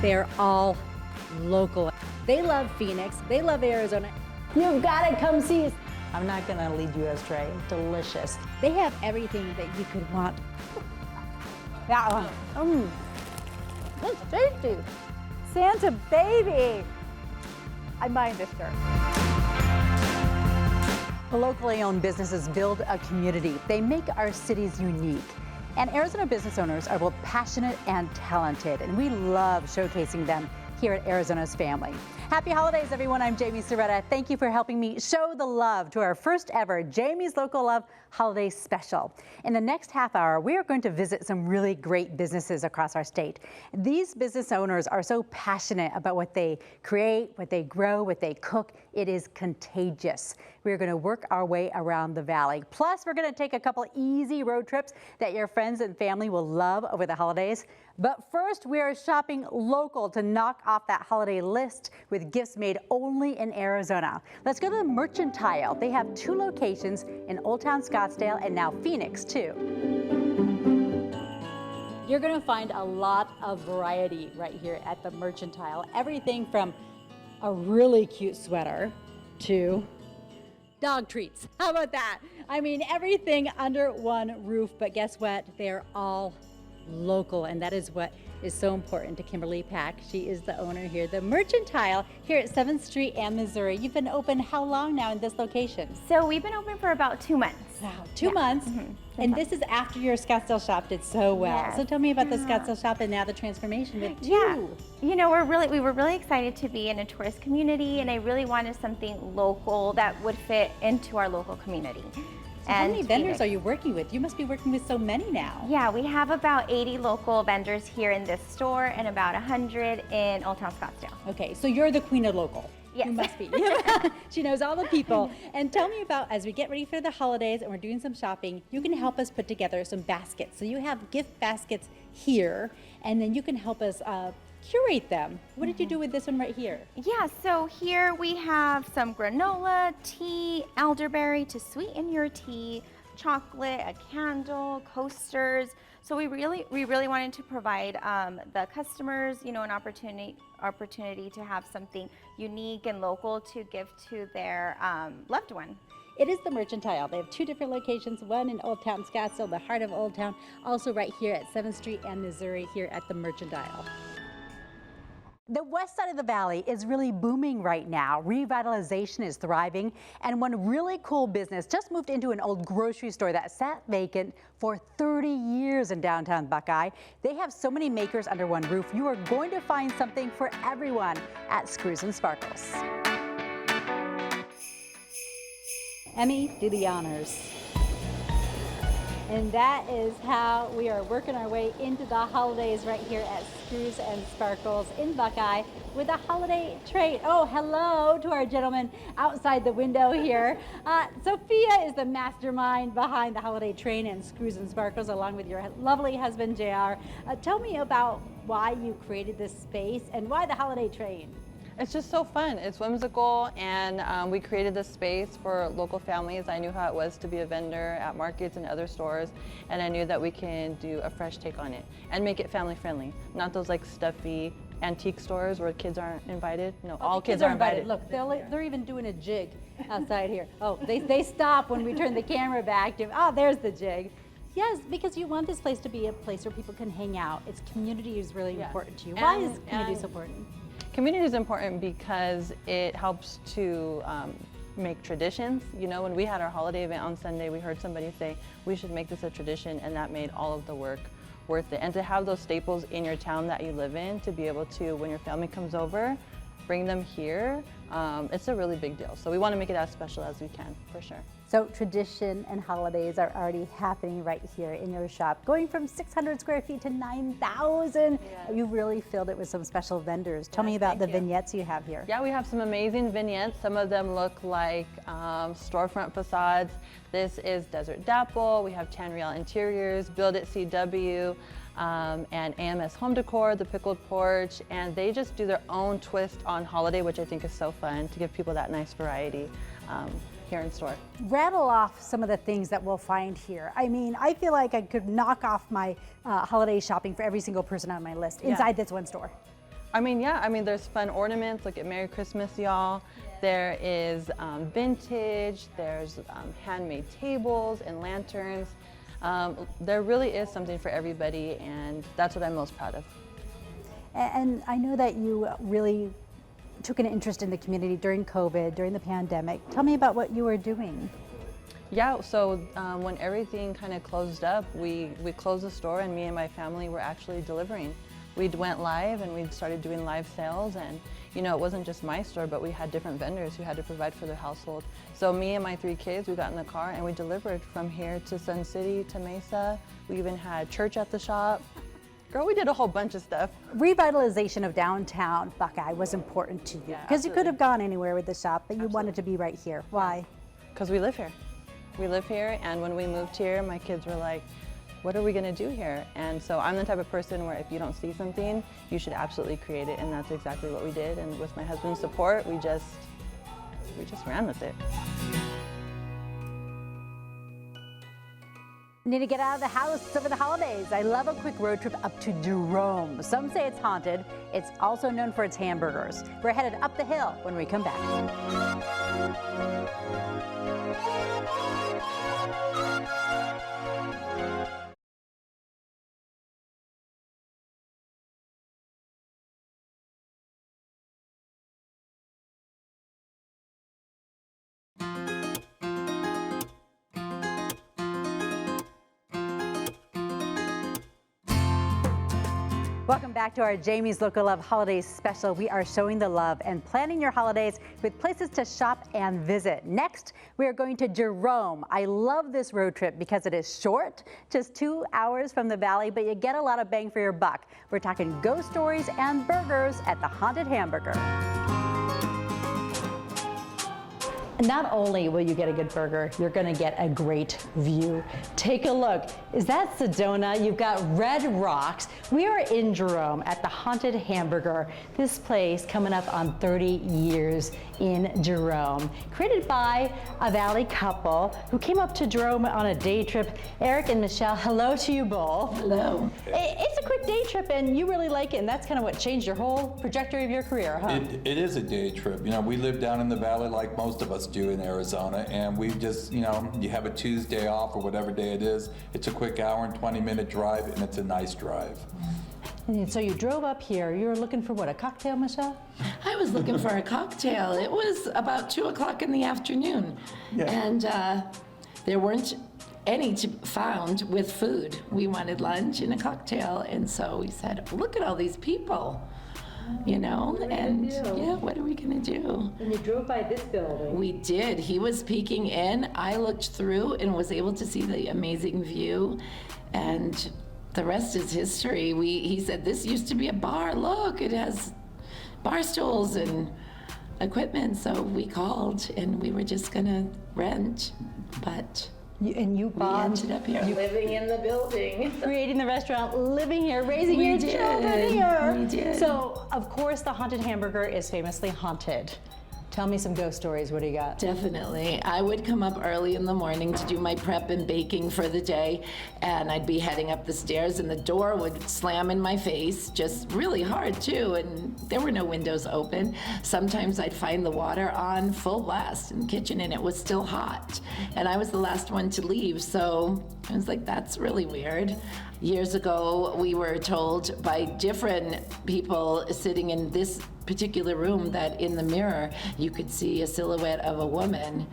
They're all local. They love Phoenix. They love Arizona. You've got to come see us. I'm not going to lead you astray. Delicious. They have everything that you could want. That one. It's tasty. Santa baby. I'm buying this shirt. Locally owned businesses build a community. They make our cities unique. And Arizona business owners are both passionate and talented, and we love showcasing them here at Arizona's Family. Happy holidays, everyone. I'm Jaime Soretta. Thank you for helping me show the love to our first ever Jaime's Local Love Holiday Special. In the next half hour, we are going to visit some really great businesses across our state. These business owners are so passionate about what they create, what they grow, what they cook. It is contagious. We're going to work our way around the valley. Plus, we're going to take a couple easy road trips that your friends and family will love over the holidays. But first, we are shopping local to knock off that holiday list with gifts made only in Arizona. Let's go to the Mercantile. They have 2 locations in Old Town Scottsdale and now Phoenix, too. You're going to find a lot of variety right here at the Mercantile. Everything from a really cute sweater to dog treats. How about that? I mean, everything under one roof. But guess what? They're all local, and that is what is so important to Kimberly Pack. She is the owner here, the Mercantile here at 7th Street and Missouri. You've been open how long now in this location? So we've been open for about 2 months. Wow, 2 months. And this is after your Scottsdale shop did so well. Yes. So tell me about the Scottsdale shop and now the transformation with 2. Yeah. You know, we were really excited to be in a tourist community, and I really wanted something local that would fit into our local community. So how many vendors are you working with? You must be working with so many now. Yeah, we have about 80 local vendors here in this store and about 100 in Old Town Scottsdale. Okay, so you're the queen of local. Yes. You must be. She knows all the people. And tell me about, as we get ready for the holidays and we're doing some shopping, you can help us put together some baskets. So you have gift baskets here, and then you can help us curate them. What did you do with this one right here? Yeah, so here we have some granola, tea, elderberry to sweeten your tea, chocolate, a candle, coasters. So we really wanted to provide the customers, you know, an opportunity to have something unique and local to give to their loved one. It is the Mercantile. They have 2 different locations, one in Old Town Scottsdale, the heart of Old Town, also right here at 7th Street and Missouri here at the Mercantile. The west side of the valley is really booming right now. Revitalization is thriving, and one really cool business just moved into an old grocery store that sat vacant for 30 years in downtown Buckeye. They have so many makers under one roof. You are going to find something for everyone at Screws and Sparkles. Emmy, do the honors. And that is how we are working our way into the holidays right here at Screws and Sparkles in Buckeye with a holiday trade. Oh, hello to our gentleman outside the window here. Sophia is the mastermind behind the holiday train and Screws and Sparkles, along with your lovely husband, JR. Tell me about why you created this space and why the holiday train. It's just so fun. It's whimsical, and we created this space for local families. I knew how it was to be a vendor at markets and other stores, and I knew that we can do a fresh take on it and make it family friendly. Not those like stuffy antique stores where kids aren't invited. No, all kids are invited. Look, they're even doing a jig outside here. Oh, they stop when we turn the camera back. Oh, there's the jig. Yes, because you want this place to be a place where people can hang out. Its community is really important to you. Why is community so important? Community is important because it helps to make traditions. You know, when we had our holiday event on Sunday, we heard somebody say, we should make this a tradition, and that made all of the work worth it. And to have those staples in your town that you live in, to be able to, when your family comes over, bring them here, it's a really big deal. So we want to make it as special as we can, for sure. So tradition and holidays are already happening right here in your shop. Going from 600 square feet to 9,000. Yes. You really filled it with some special vendors. Tell me about the vignettes you have here. Yeah, we have some amazing vignettes. Some of them look like storefront facades. This is Desert Dapple. We have Tanriel Interiors, Build It CW, and AMS Home Decor, the Pickled Porch, and they just do their own twist on holiday, which I think is so fun to give people that nice variety here in store. Rattle off some of the things that we'll find here. I mean, I feel like I could knock off my holiday shopping for every single person on my list inside this one store. I mean, yeah, I mean, there's fun ornaments. Look at Merry Christmas, y'all. There is vintage, there's handmade tables and lanterns. There really is something for everybody, and that's what I'm most proud of. And I know that you really took an interest in the community during COVID, during the pandemic. Tell me about what you were doing. Yeah, so when everything kind of closed up, we closed the store, and me and my family were actually delivering. We went live and we started doing live sales, and you know, it wasn't just my store, but we had different vendors who had to provide for their household. So me and my 3 kids, we got in the car and we delivered from here to Sun City to Mesa. We even had church at the shop. Girl, we did a whole bunch of stuff. Revitalization of downtown Buckeye was important to you because you could have gone anywhere with the shop, but you wanted to be right here. Why? Because we live here. We live here, and when we moved here, my kids were like, what are we gonna do here? And so I'm the type of person where if you don't see something, you should absolutely create it, and that's exactly what we did. And with my husband's support, we just ran with it. Need to get out of the house over the holidays. I love a quick road trip up to Jerome. Some say it's haunted. It's also known for its hamburgers. We're headed up the hill when we come back. Welcome back to our Jamie's Local Love Holidays special. We are showing the love and planning your holidays with places to shop and visit. Next, we are going to Jerome. I love this road trip because it is short, just 2 hours from the valley, but you get a lot of bang for your buck. We're talking ghost stories and burgers at the Haunted Hamburger. Not only will you get a good burger, you're going to get a great view. Take a look. Is that Sedona? You've got red rocks. We are in Jerome at the Haunted Hamburger. This place coming up on 30 years in Jerome. Created by a Valley couple who came up to Jerome on a day trip. Eric and Michelle, hello to you both. Hello. It's a quick day trip and you really like it, and that's kind of what changed your whole trajectory of your career, huh? It is a day trip. You know, we live down in the valley like most of us do in Arizona, and we just, you know, you have a Tuesday off or whatever day it is. It's a quick hour and 20-minute drive, and it's a nice drive. And so you drove up here. You were looking for what, a cocktail, Michelle? I was looking for a cocktail. It was about 2 o'clock in the afternoon, and there weren't any found with food. We wanted lunch and a cocktail, and so we said, look at all these people, you know, and yeah, what are we gonna do? And you drove by this building. We did. He was peeking in. I looked through and was able to see the amazing view, and the rest is history. He said, this used to be a bar. Look, it has bar stools and equipment. So we called and we were just gonna rent, but You we ended up here. Living in the building. creating the restaurant, living here, raising your children here. We did. So, of course, the Haunted Hamburger is famously haunted. Tell me some ghost stories. What do you got? Definitely. I would come up early in the morning to do my prep and baking for the day, and I'd be heading up the stairs and the door would slam in my face, just really hard too, and there were no windows open. Sometimes I'd find the water on full blast in the kitchen and it was still hot, and I was the last one to leave, so I was like, that's really weird. Years ago, we were told by different people sitting in this particular room that in the mirror you could see a silhouette of a woman,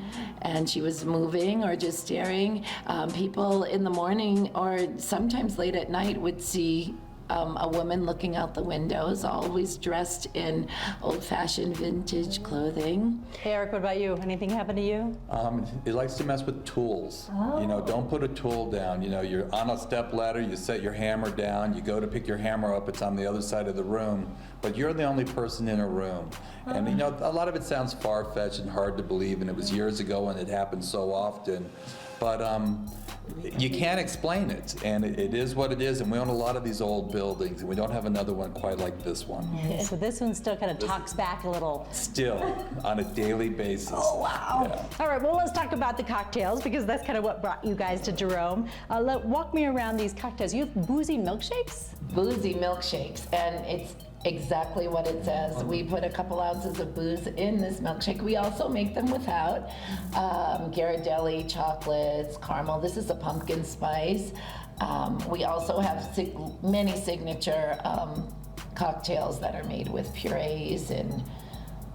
and she was moving or just staring. People in the morning or sometimes late at night would see a woman looking out the windows, always dressed in old-fashioned vintage clothing. Hey, Eric, what about you? Anything happen to you? It likes to mess with tools. You know, don't put a tool down. You know, you're on a step ladder, you set your hammer down, you go to pick your hammer up, it's on the other side of the room, but you're the only person in a room. And you know, a lot of it sounds far-fetched and hard to believe, and it was years ago and it happened so often. But you can't explain it, and it is what it is, and we own a lot of these old buildings, and we don't have another one quite like this one. So this one still kind of talks back a little. Still, on a daily basis. Oh, wow. Yeah. All right, well, let's talk about the cocktails, because that's kind of what brought you guys to Jerome. Walk me around these cocktails. You have boozy milkshakes? Boozy milkshakes, and it's exactly what it says. We put a couple ounces of booze in this milkshake. We also make them without Ghirardelli chocolates, caramel. This is a pumpkin spice. We also have many signature cocktails that are made with purees and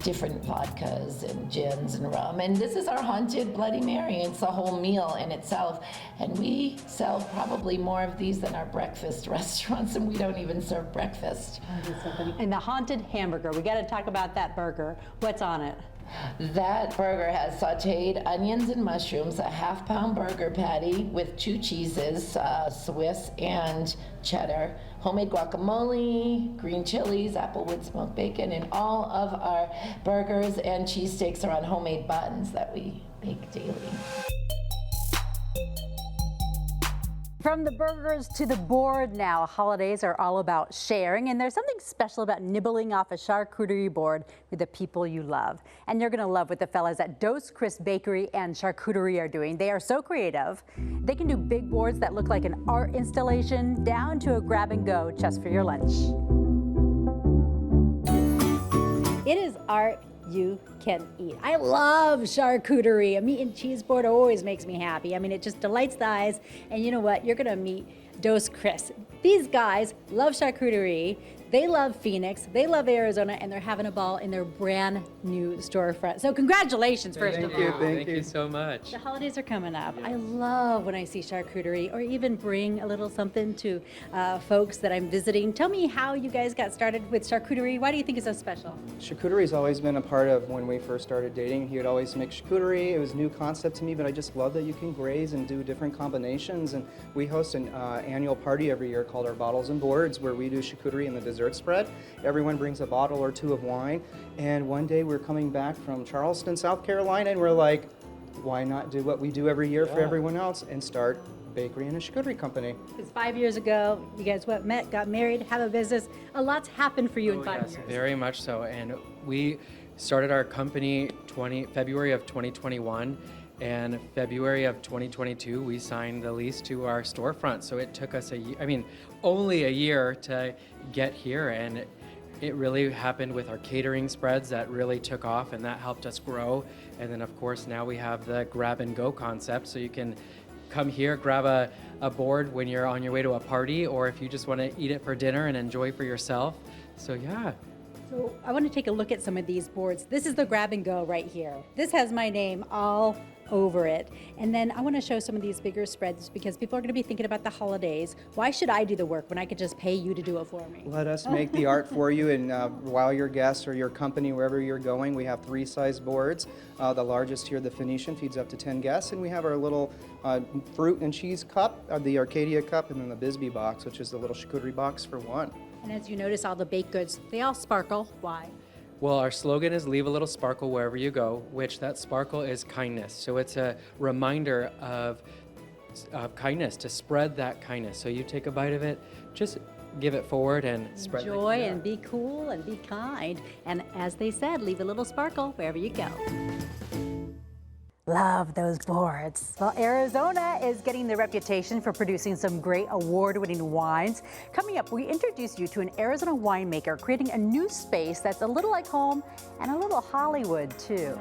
different vodkas and gins and rum. And this is our haunted Bloody Mary. It's a whole meal in itself. And we sell probably more of these than our breakfast restaurants, and we don't even serve breakfast. And the haunted hamburger, we got to talk about that burger. What's on it? That burger has sauteed onions and mushrooms, a half-pound burger patty with 2 cheeses, Swiss and cheddar, homemade guacamole, green chilies, applewood smoked bacon, and all of our burgers and cheesesteaks are on homemade buns that we bake daily. From the burgers to the board now, holidays are all about sharing, and there's something special about nibbling off a charcuterie board with the people you love. And you're gonna love what the fellas at Dos Crisp Bakery and Charcuterie are doing. They are so creative. They can do big boards that look like an art installation down to a grab and go just for your lunch. It is art you can eat. I love charcuterie. A meat and cheese board always makes me happy. I mean, it just delights the eyes. And you know what? You're gonna meet Dos Crisp. These guys love charcuterie. They love Phoenix, they love Arizona, and they're having a ball in their brand new storefront. So congratulations, first of all. Thank you so much. The holidays are coming up. I love when I see charcuterie, or even bring a little something to folks that I'm visiting. Tell me how you guys got started with charcuterie. Why do you think it's so special? Charcuterie's always been a part of when we first started dating. He would always make charcuterie. It was a new concept to me, but I just love that you can graze and do different combinations. And we host an annual party every year called our Bottles and Boards, where we do charcuterie and the dessert spread. Everyone brings a bottle or 2 of wine. And one day we're coming back from Charleston, South Carolina, and we're like, why not do what we do every year for everyone else and start a bakery and a charcuterie company? Because 5 years ago, you guys met, got married, have a business. A lot's happened for you in 5 years. Very much so. And we started our company February of 2021. And February of 2022, we signed the lease to our storefront. So it took us only a year to get here. And it really happened with our catering spreads that really took off, and that helped us grow. And then of course, now we have the grab and go concept. So you can come here, grab a board when you're on your way to a party, or if you just want to eat it for dinner and enjoy for yourself. So yeah. So I want to take a look at some of these boards. This is the grab and go right here. This has my name all over it. And then I want to show some of these bigger spreads because people are going to be thinking about the holidays. Why should I do the work when I could just pay you to do it for me? Let us make the art for you, and while your guests or your company, wherever you're going, we have 3 size boards. The largest here, the Phoenician, feeds up to 10 guests, and we have our little fruit and cheese cup, the Arcadia cup, and then the Bisbee box, which is the little charcuterie box for 1. And as you notice, all the baked goods, they all sparkle. Why? Well, our slogan is leave a little sparkle wherever you go, which that sparkle is kindness. So it's a reminder of kindness, to spread that kindness. So you take a bite of it, just give it forward and spread it. Enjoy and be cool and be kind. And as they said, leave a little sparkle wherever you go. Love those boards. Well, Arizona is getting the reputation for producing some great award-winning wines. Coming up, we introduce you to an Arizona winemaker creating a new space that's a little like home and a little Hollywood, too.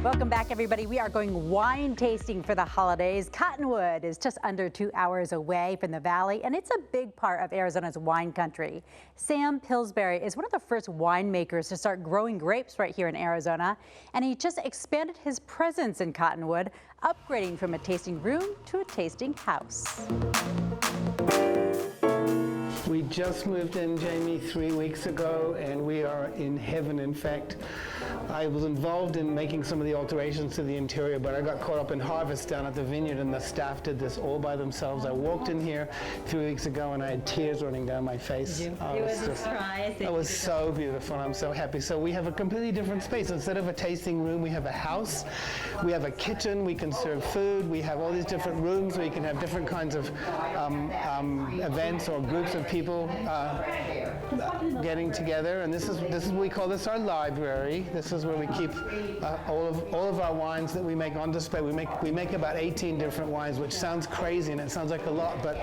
Welcome back, everybody. We are going wine tasting for the holidays. Cottonwood is just under 2 hours away from the valley, and it's a big part of Arizona's wine country. Sam Pillsbury is one of the first winemakers to start growing grapes right here in Arizona, and he just expanded his presence in Cottonwood, upgrading from a tasting room to a tasting house. We just moved in, Jaime, 3 weeks ago, and we are in heaven. In fact, I was involved in making some of the alterations to the interior, but I got caught up in harvest down at the vineyard, and the staff did this all by themselves. I walked in here 3 weeks ago, and I had tears running down my face. It was a surprise. It was so beautiful, and I'm so happy. So we have a completely different space. Instead of a tasting room, we have a house. We have a kitchen. We can serve food. We have all these different rooms where you can have different kinds of events or groups of people getting together. And this is we call this our library. This is where we keep all of our wines that we make on display. We make about 18 different wines, which sounds crazy and it sounds like a lot, but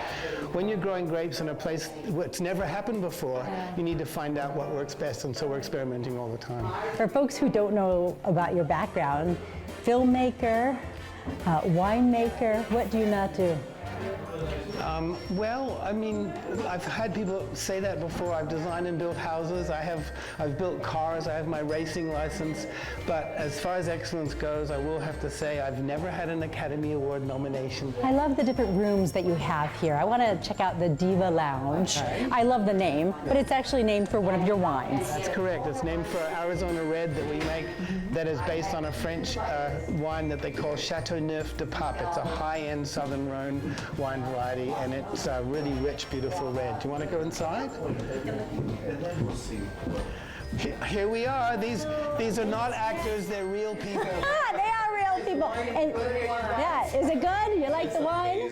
when you're growing grapes in a place where it's never happened before, you need to find out what works best, and so we're experimenting all the time. For folks who don't know about your background, filmmaker, winemaker, what do you not do? Well, I mean, I've had people say that before. I've designed and built houses. I've built cars. I have my racing license. But as far as excellence goes, I will have to say I've never had an Academy Award nomination. I love the different rooms that you have here. I want to check out the Diva Lounge. I love the name, but it's actually named for one of your wines. That's correct. It's named for Arizona Red that we make that is based on a French wine that they call Chateauneuf de Pape. It's a high-end Southern Rhone wine variety, and it's a really rich, beautiful red. Do you want to go inside? Here we are. These are not actors, they're real people. They are real people. And, yeah, is it good? You like the wine?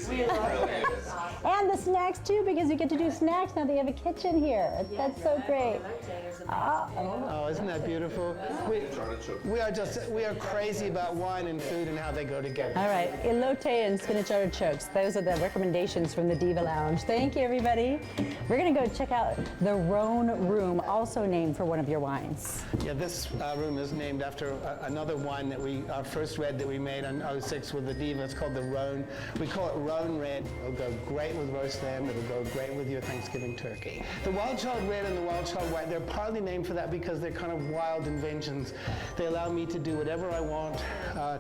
And the snacks too, because you get to do snacks now that you have a kitchen here. That's so great. Oh, isn't that beautiful? We are crazy about wine and food and how they go together. All right, elote and spinach artichokes. Those are the recommendations from the Diva Lounge. Thank you, everybody. We're gonna go check out the Rhone Room, also named for one of your wines. Yeah, this room is named after another wine that our first red that we made on 06 with the Diva. It's called the Rhone. We call it Rhone Red. It'll go great with roast lamb. It'll go great with your Thanksgiving turkey. The Wild Child Red and the Wild Child White, they're partly named for that because they're kind of wild inventions. They allow me to do whatever I want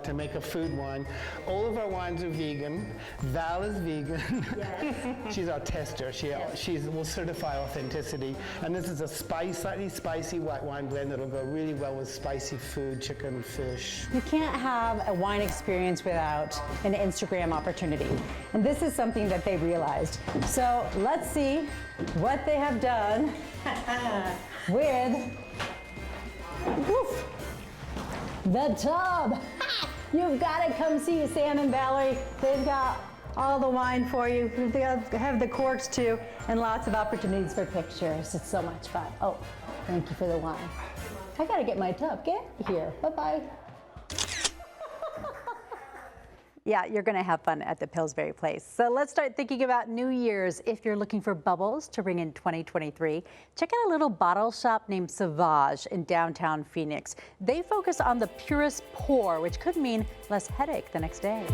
to make a food wine. All of our wines are vegan. Val is vegan. Yes. She's our tester. She will certify authenticity. And this is a slightly spicy white wine blend that'll go really well with spicy food, chicken, fish. You can't have a wine experience without an Instagram opportunity. And this is something that they realized. So let's see what they have done with the tub. You've got to come see Sam and Valerie. They've got all the wine for you. They have the corks too, and lots of opportunities for pictures. It's so much fun. Oh, thank you for the wine. I gotta get my tub. Get here. Bye-bye. Yeah, you're gonna have fun at the Pillsbury Place. So let's start thinking about New Year's. If you're looking for bubbles to bring in 2023, check out a little bottle shop named Sauvage in downtown Phoenix. They focus on the purest pour, which could mean less headache the next day.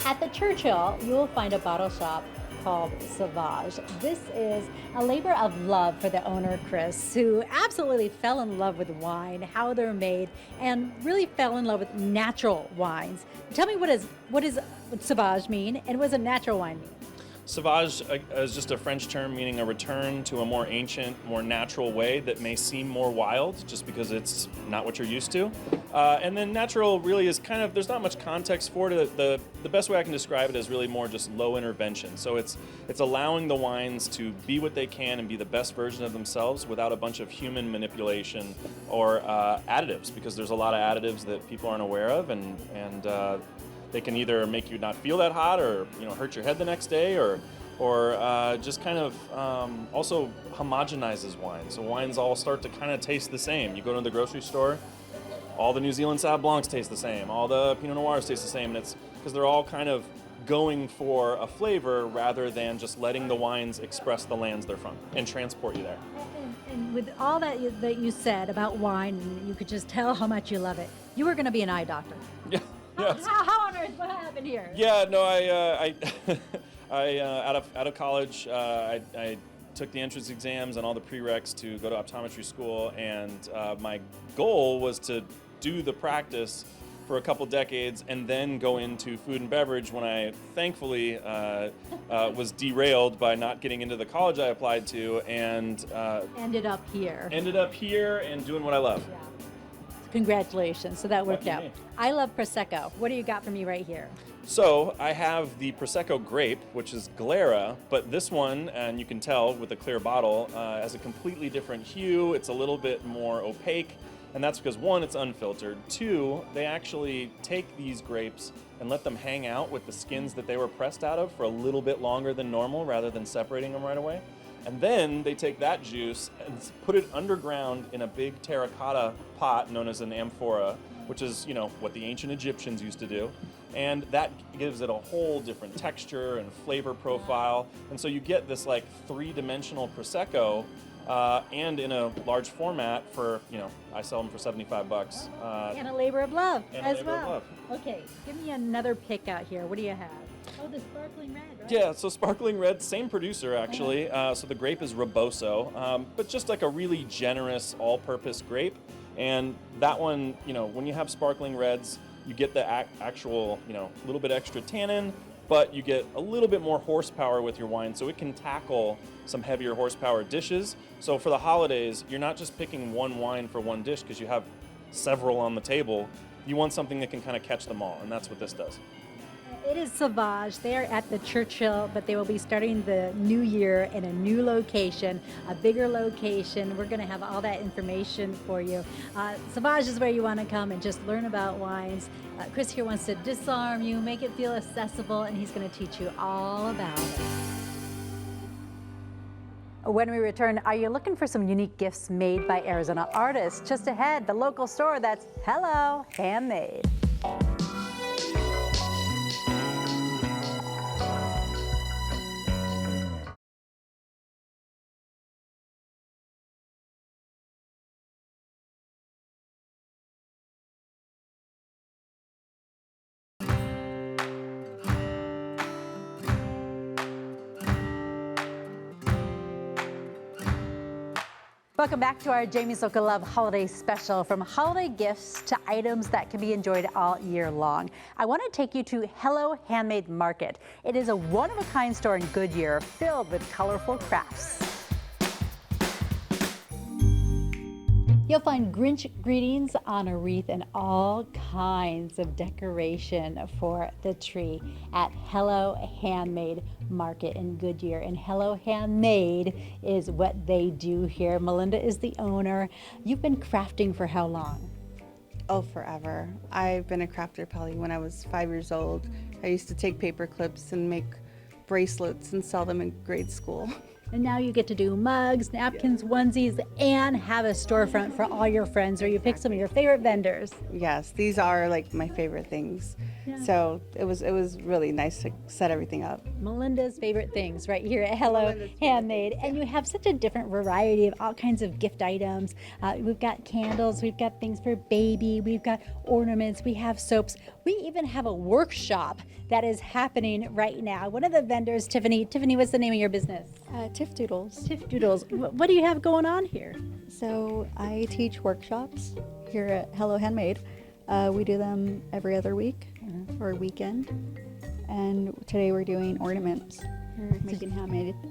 At the Churchill, you will find a bottle shop called Sauvage. This is a labor of love for the owner, Chris, who absolutely fell in love with wine, how they're made, and really fell in love with natural wines. Tell me, what does Sauvage mean, and what does a natural wine mean? Sauvage is just a French term meaning a return to a more ancient, more natural way that may seem more wild just because it's not what you're used to. And then natural really is kind of, there's not much context for it. The best way I can describe it is really more just low intervention. So it's allowing the wines to be what they can and be the best version of themselves without a bunch of human manipulation or additives, because there's a lot of additives that people aren't aware of, and they can either make you not feel that hot, or hurt your head the next day, or just kind of also homogenizes wine. So wines all start to kind of taste the same. You go to the grocery store, all the New Zealand Sauv Blancs taste the same, all the Pinot Noirs taste the same, and it's because they're all kind of going for a flavor rather than just letting the wines express the lands they're from and transport you there. And with all that you said about wine, and you could just tell how much you love it, you were going to be an eye doctor. Yeah. Yes. How on earth? What happened here? Yeah, no, I out of college, I took the entrance exams and all the prereqs to go to optometry school, and my goal was to do the practice for a couple decades and then go into food and beverage when I thankfully was derailed by not getting into the college I applied to and Ended up here. ended up here and doing what I love. Congratulations. So that worked Lucky out. me. I love Prosecco. What do you got for me right here? So I have the Prosecco grape, which is Glera, but this one, and you can tell with the clear bottle, has a completely different hue. It's a little bit more opaque, and that's because one, it's unfiltered. Two, they actually take these grapes and let them hang out with the skins that they were pressed out of for a little bit longer than normal, rather than separating them right away. And then they take that juice and put it underground in a big terracotta pot known as an amphora, which is, you know, what the ancient Egyptians used to do. And that gives it a whole different texture and flavor profile. And so you get this like three-dimensional Prosecco and in a large format for, you know, I sell them for $75. And a labor of love and a as labor of well. love. Okay, give me another pick out here. What do you have? Oh, the sparkling red, right? Yeah, so sparkling red, same producer actually. So the grape is Reboso, but just like a really generous all-purpose grape. And that one, you know, when you have sparkling reds, you get the actual, you know, little bit extra tannin, but you get a little bit more horsepower with your wine, so it can tackle some heavier horsepower dishes. So for the holidays, you're not just picking one wine for one dish because you have several on the table. You want something that can kind of catch them all, and that's what this does. It is Sauvage. They are at the Churchill, but they will be starting the new year in a new location, a bigger location. We're going to have all that information for you. Sauvage is where you want to come and just learn about wines. Chris here wants to disarm you, make it feel accessible, and he's going to teach you all about it. When we return, are you looking for some unique gifts made by Arizona artists? Just ahead, the local store that's Hello Handmade. Welcome back to our Jaime Soka Love Holiday Special. From holiday gifts to items that can be enjoyed all year long. I want to take you to Hello Handmade Market. It is a one-of-a-kind store in Goodyear filled with colorful crafts. You'll find Grinch greetings on a wreath and all kinds of decoration for the tree at Hello Handmade Market in Goodyear. And Hello Handmade is what they do here. Melinda is the owner. You've been crafting for how long? Oh, forever. I've been a crafter probably when I was 5 years old. I used to take paper clips and make bracelets and sell them in grade school. And now you get to do mugs, napkins, onesies, and have a storefront for all your friends, or you pick some of your favorite vendors. Yes, these are like my favorite things. Yeah. So it was really nice to set everything up. Melinda's favorite things right here at Hello Handmade. And you have such a different variety of all kinds of gift items. We've got candles, we've got things for baby, we've got ornaments, we have soaps. We even have a workshop that is happening right now. One of the vendors, Tiffany, what's the name of your business? Tiff Doodles. Tiff Doodles. What do you have going on here? So I teach workshops here at Hello Handmade. We do them every other week or weekend. And today we're doing ornaments. We're making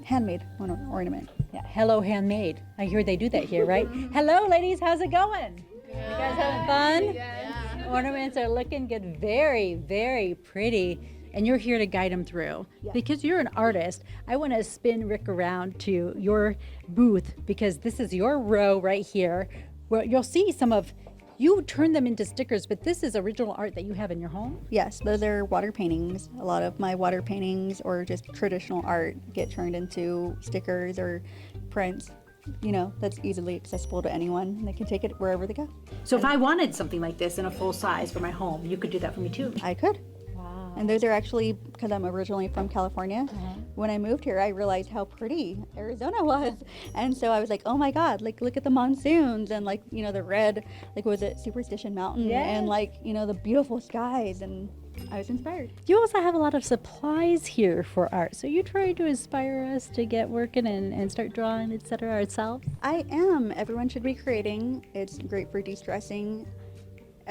handmade ornament. Yeah, Hello Handmade. I hear they do that here, right? Hello, ladies. How's it going? You guys having fun? Yeah. Ornaments are looking good. Very, very pretty. And you're here to guide them through. Yeah. Because you're an artist, I want to spin Rick around to your booth because this is your row right here where you'll see some of, you turn them into stickers, but this is original art that you have in your home? Yes, those are water paintings. A lot of my water paintings or just traditional art get turned into stickers or prints. You know, that's easily accessible to anyone. They can take it wherever they go. So if I wanted something like this in a full size for my home, you could do that for me too? I could. And those are actually, because I'm originally from California, when I moved here, I realized how pretty Arizona was. And so I was like, oh my God, like look at the monsoons and like, you know, the red, like was it Superstition Mountain? Yes. And like, you know, the beautiful skies, and I was inspired. You also have a lot of supplies here for art. So you try to inspire us to get working and start drawing, etc. ourselves? I am. Everyone should be creating. It's great for de-stressing.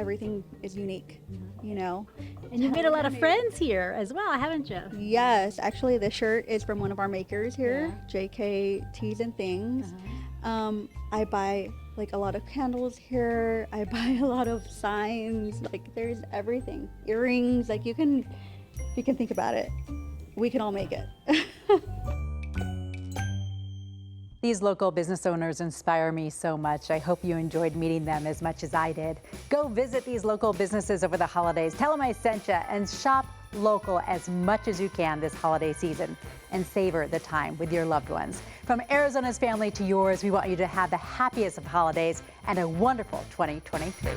everything is unique, you know. And you've made a lot of friends here as well, haven't you? Yes, actually this shirt is from one of our makers here, JK Tees and Things. I buy like a lot of candles here. I buy a lot of signs. Like there's everything. Earrings, like you can think about it. We can all make it. These local business owners inspire me so much. I hope you enjoyed meeting them as much as I did. Go visit these local businesses over the holidays. Tell them I sent you, and shop local as much as you can this holiday season and savor the time with your loved ones. From Arizona's family to yours, we want you to have the happiest of holidays and a wonderful 2023.